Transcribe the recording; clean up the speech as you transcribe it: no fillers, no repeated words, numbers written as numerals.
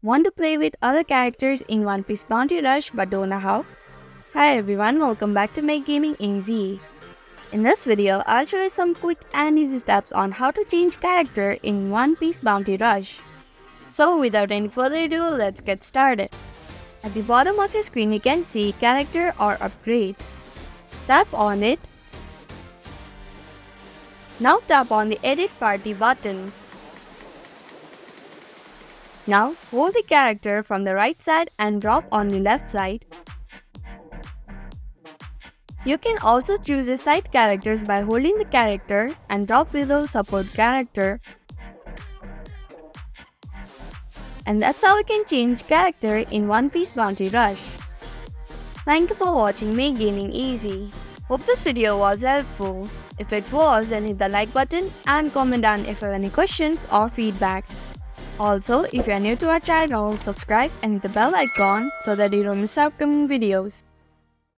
Want to play with other characters in One Piece Bounty Rush but don't know how? Hi everyone, welcome back to Make Gaming Easy. In this video, I'll show you some quick and easy steps on how to change character in One Piece Bounty Rush. So without any further ado, let's get started. At the bottom of your screen you can see character or upgrade. Tap on it. Now tap on the edit party button. Now hold the character from the right side and drop on the left side. You can also choose the side characters by holding the character and drop below support character. And that's how you can change character in One Piece Bounty Rush. Thank you for watching Make Gaming Easy. Hope this video was helpful. If it was, then hit the like button and comment down if you have any questions or feedback. Also, if you are new to our channel, subscribe and hit the bell icon so that you don't miss upcoming videos.